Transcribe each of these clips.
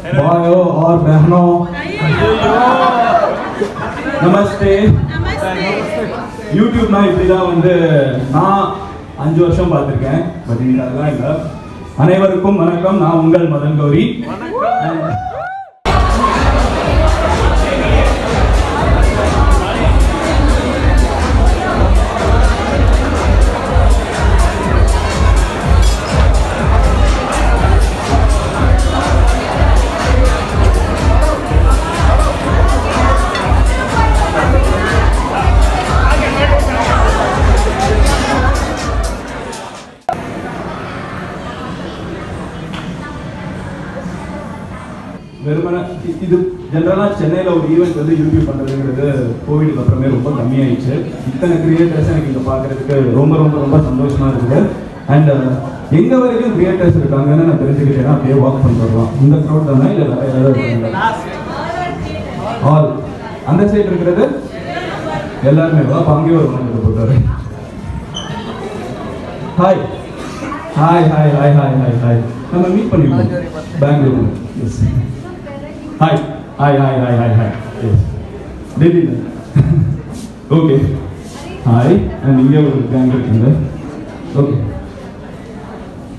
भाइयों और बहनों नमस्ते யூடியூப் நான் இப்படி தான் நான் 5 வருஷம் பார்த்துருக்கேன். பட் இன்னைக்கு அதெல்லாம் இல்லை. அனைவருக்கும் வணக்கம். நான் உங்கள் மதன் கௌரி. வெறுமன இது ஜென்ரலாக சென்னையில் ஒரு ஈவெண்ட் யூடியூப் பண்ணுறதுங்கிறது கோவிடுக்கு அப்புறமே ரொம்ப கம்மியாயிடுச்சு. இத்தனை கிரியேட்டர்ஸ் எனக்கு இங்கே பார்க்குறதுக்கு ரொம்ப ரொம்ப ரொம்ப சந்தோஷமாக இருக்குது. அண்ட் எங்கே வரைக்கும் கிரியேட்டர்ஸ் இருக்காங்கன்னு நான் தெரிஞ்சுக்கிட்டேன்னா அப்படியே வாக் பண்ணுறோம். இந்த க்ரௌட் தானே இல்லை வேறு ஏதாவது ஆல் அந்த சைடு இருக்கிறது எல்லாருமே வா அங்கேயே ஒரு மனித போட்டாரு. Hi hi hi hi hi hi hi நம்ம மீட் பண்ணிடுவோம் Bengaluru. Yes hi hi hi hi hi hi yes டெல்லியில் ஓகே ஹாய் அண்ட் இங்கே ஒரு கேங் இருக்குங்க. Okay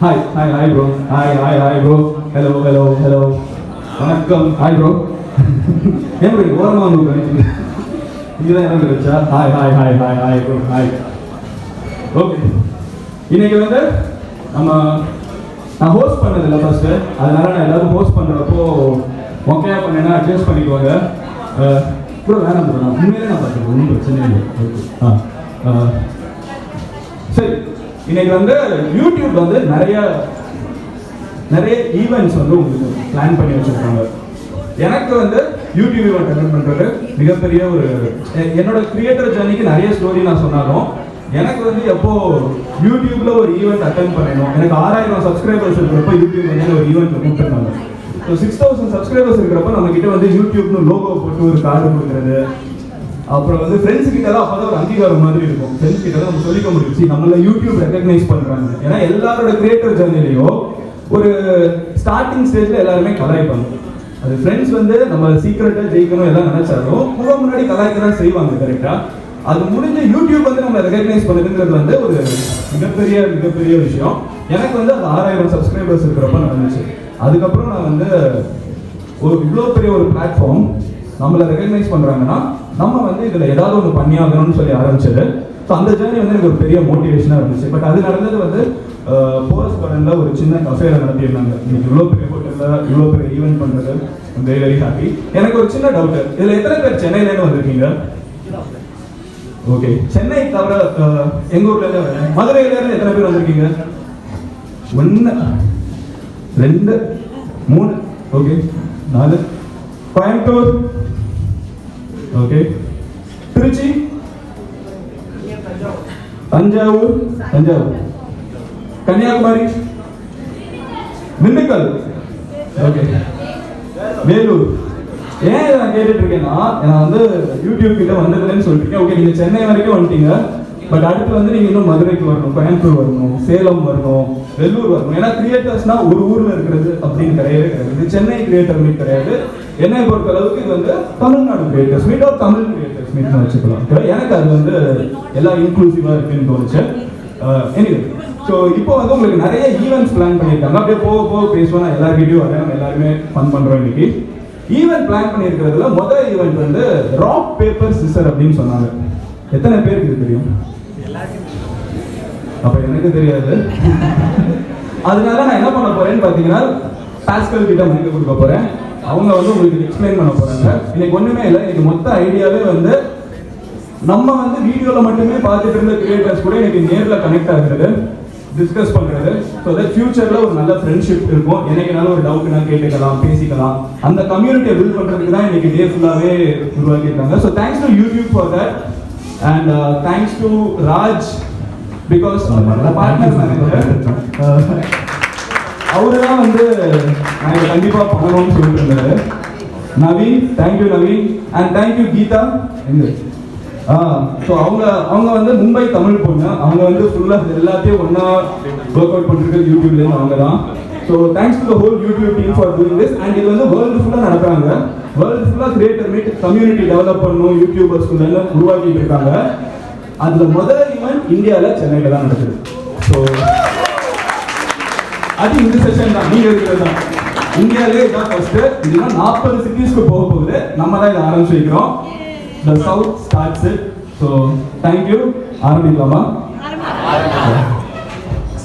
hi hi hi bro hi hi hi bro hello hello hello வணக்கம் hi bro ஏன் bro ஓரமாக வந்து நினைச்சிங்க இங்கே தான் இடம் வச்சா hi hi hi hi hi bro hi. Okay இன்னைக்கு நான் ஹோஸ்ட் பண்ணதில்லை ஃபர்ஸ்ட்டு, அதனால நான் எல்லாரும் ஹோஸ்ட் பண்ணுறப்போ மொக்கையாக பண்ணேன்னா அட்ஜஸ்ட் பண்ணிக்குவாங்க. ப்ரோ வேணாம் ப்ரோ நான் உண்மையிலே நான் பார்த்துருக்கேன், ஒன்றும் பிரச்சனை இல்லை. ஓகே சரி இன்னைக்கு யூடியூப் நிறைய ஈவெண்ட்ஸ் உங்களுக்கு பிளான் பண்ணி வச்சுருக்காங்க. எனக்கு யூடியூப் ஈவெண்ட் அட்டெண்ட் பண்ணுறது மிகப்பெரிய ஒரு என்னோட கிரியேட்டர் ஜர்னிக்கு நிறைய ஸ்டோரி நான் சொன்னாலும் எனக்கு எப்போ யூடியூப்ல ஒரு ஈவெண்ட் அட்டெண்ட் பண்ணணும். எனக்கு 6000 சப்ஸ்கிரைபர்ஸ் இருக்கிறப்ப யூடியூப் ஒரு ஈவெண்ட் கூப்பிட்டுருந்தாங்க. ஸோ 6000 சப்ஸ்கிரைபர்ஸ் இருக்கிறப்ப நம்ம கிட்ட யூடியூப்னு லோகோ போட்டு ஒரு கார்டு கொடுக்குறது, அப்புறம் ஃப்ரெண்ட்ஸ் கிட்ட தான் அப்போ தான் ஒரு அங்கீகாரம் மாதிரி இருக்கும். ஃப்ரெண்ட்ஸ் கிட்ட தான் நம்ம சொல்லிக்க முடியும் நம்மள யூடியூப் ரெகக்னைஸ் பண்றாங்க. ஏன்னா எல்லாரோட கிரியேட்டர் ஜர்னிலையும் ஒரு ஸ்டார்டிங் ஸ்டேஜ்ல எல்லாருமே கலாய்ப்பாங்க. அது ஃப்ரெண்ட்ஸ் நம்ம சீக்கிரட்டா ஜெயிக்கணும் எல்லாம் நினைச்சாலும் முன்னாடி கலாய்க்க தான் செய்வாங்க. கரெக்டா அது முடிஞ்ச யூடியூப் நம்ம ரெகக்னைஸ் பண்ணுறதுங்கிறது ஒரு மிகப்பெரிய விஷயம். எனக்கு அது 6000 சப்ஸ்கிரைபர்ஸ் இருக்கிறப்ப நடந்துச்சு. அதுக்கப்புறம் நான் ஒரு இவ்வளோ பெரிய ஒரு பிளாட்ஃபார்ம் நம்மளை ரெகக்னைஸ் பண்ணுறாங்கன்னா நம்ம இதில் ஏதாவது ஒன்று பண்ணியாகணும்னு சொல்லி ஆரம்பிச்சது. ஸோ அந்த ஜேர்னி எனக்கு ஒரு பெரிய மோட்டிவேஷனாக இருந்துச்சு. பட் அது நடந்தது போரஸ் கார்டனில் ஒரு சின்ன கஃபேல நடத்தியிருந்தாங்க. இன்னைக்கு இவ்வளோ பெரிய ஹோட்டலில் இவ்வளோ பெரிய ஈவெண்ட் பண்ணுறது வெரி ஹாப்பி. எனக்கு ஒரு சின்ன டவுட்டு, இதில் எத்தனை பேர் சென்னையிலேருந்து வந்திருக்கீங்க? ஓகே சென்னை தவிர எங்க ஊர்ல இருந்து மதுரையில இருந்து எத்தனை பேர் வந்திருக்கீங்க? 1 2 3 okay 4 Coimbatore okay Tiruchi Thanjavur Kanniyakumari Dindigul okay Vellore. ஏன் நான் கேட்டுட்டு இருக்கேன்னா நான் யூடியூப் கிட்ட வந்ததுன்னு சொல்லிருக்கேன். ஓகே நீங்க சென்னை வரைக்கும் வந்துட்டீங்க. பட் அடுத்து நீங்க இன்னும் மதுரைக்கு வரணும், கோயம்புத்தூர் வரணும், சேலம் வரணும், வெள்ளூர் வரணும். ஏன்னா கிரியேட்டர்ஸ்னா ஒரு ஊர்ல இருக்கிறது அப்படின்னு கிடையவே கிடையாது. சென்னை கிரியேட்டர் மீட் கிடையாது. என்னை பொறுத்த அளவுக்கு இது தமிழ்நாடு கிரியேட்டர்ஸ் மீட் ஒரு தமிழ் கிரியேட்டர்ஸ் மீட் வச்சுக்கலாம். எனக்கு அது எல்லாம் இன்க்ளூசிவா இருக்குன்னு தோணுச்சு. எனிவே ஸோ இப்போ உங்களுக்கு நிறைய ஈவெண்ட்ஸ் பிளான் பண்ணியிருக்காங்க. அப்படியே போக பேசுவோம். நான் எல்லாருக்கிட்டையும் வரேன். நம்ம எல்லாருமே ஃபன் பண்றோம். இன்னைக்கு ஈவெண்ட் பிளான் பண்ணியிருக்கிறதுல முதல் ஈவெண்ட் ராக் பேப்பர் சிசர் அப்படின்னு சொன்னாங்க. எத்தனை பேருக்கு இது தெரியும்? அப்ப எனக்கு தெரியாது. அதனால நான் என்ன பண்ண போறேன்னு பாத்தீங்கன்னா பாஸ்கல் கிட்ட மைக்க கொடுக்க போறேன். அவங்க உங்களுக்கு எக்ஸ்பிளைன் பண்ண போறாங்க. இன்னைக்கு ஒண்ணுமே இல்லை. இன்னைக்கு மொத்த ஐடியாவே நம்ம வீடியோல மட்டுமே பார்த்துட்டு இருந்த கிரியேட்டர்ஸ் கூட இன்னைக்கு நேர்ல கனெக்ட் ஆகுறது, டிஸ்கஸ் பண்றது. ஸோ தட் ஃபியூச்சர்ல ஒரு நல்ல ஃப்ரெண்ட்ஷிப் இருக்கும். என்னைக்குனாலும் ஒரு டவுட்னா கேட்டுக்கலாம், பேசிக்கலாம். அந்த கம்யூனிட்டியை பில்ட் பண்றதுக்கு தான் இன்னைக்கு டே ஃபுல்லாவே உருவாக்கியிருக்காங்க. So thanks to YouTube for that and thanks to Raj because partner manager அவரு தான் நான் இதை கண்டிப்பா பண்ணணும்னு சொல்லிட்டு இருந்தாரு. Naveen, thank you Naveen and thank you Geetha. So அவங்க மும்பை தமிழ் பொண்ணு. அவங்க ஃபுல்லாக எல்லாத்தையும் ஒன்றா ஒர்க் அவுட் பண்ணிருக்க யூடியூப்லேருந்து அவங்க தான். So thanks to the whole YouTube team for doing this. And இது வந்து வேர்ல்டு ஃபுல்லாக நடத்துறாங்க. வேர்ல்டு ஃபுல்லாக கிரியேட்டர் மீட் கம்யூனிட்டி டெவலப் பண்ணணும் யூடியூபர்ஸ்குள்ள உருவாக்கிட்டு இருக்காங்க. அதில் முதல் ஈவெண்ட் இந்தியாவில் சென்னையில் தான் நடக்குது. ஸோ அது இந்த செஷன் தான், நீங்கள் இருக்கிறது தான். இந்தியாவிலே இதான் ஃபர்ஸ்ட். இதுனா 40 சிட்டிஸ்க்கு போக போகுது. நம்ம தான் இதை ஆரம்பிச்சு வைக்கிறோம். The south starts it. So thank you. ஆரம்பிக்கலாமா?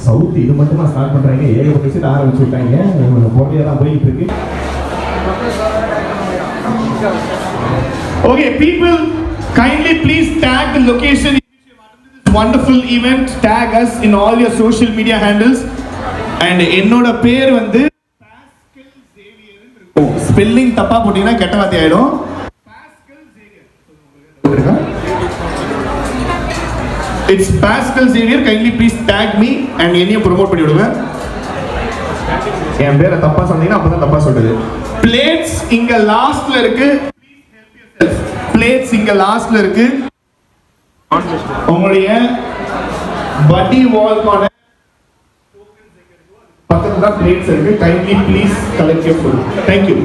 சவுத் இது மட்டுமா ஸ்டார்ட் பண்றாங்க? ஏகப்பட்ட விஷயத்தை ஆரம்பிச்சு விட்டாங்க. போட்டியாக தான் போயிட்டு இருக்கு. Okay, people, kindly please tag the location in which you have attended this wonderful event. Tag us in all your social media handles. And என்னோட பேர் வந்து பாஸ்கல் சேவியர் இருக்கும். ஸ்பெல்லிங் தப்பா போட்டீங்கன்னா கெட்ட வார்த்தை ஆயிடும். Pascal Xavier. It's Pascal Xavier. Kindly please tag me and என்னையும் ப்ரோமோட் பண்ணி விடுங்க. என் பேரை தப்பா சொன்னீங்கன்னா அப்பதான் தப்பா சொல்றது. பிளேட்ஸ் இங்க லாஸ்ட்ல இருக்கு. பிளேட்ஸ் இங்க லாஸ்ட்ல இருக்கு. உங்களுடைய பட்டி வால்கான பக்கத்துல தான் பிளேட்ஸ் இருக்கு. Kindly please collect your food. Thank you.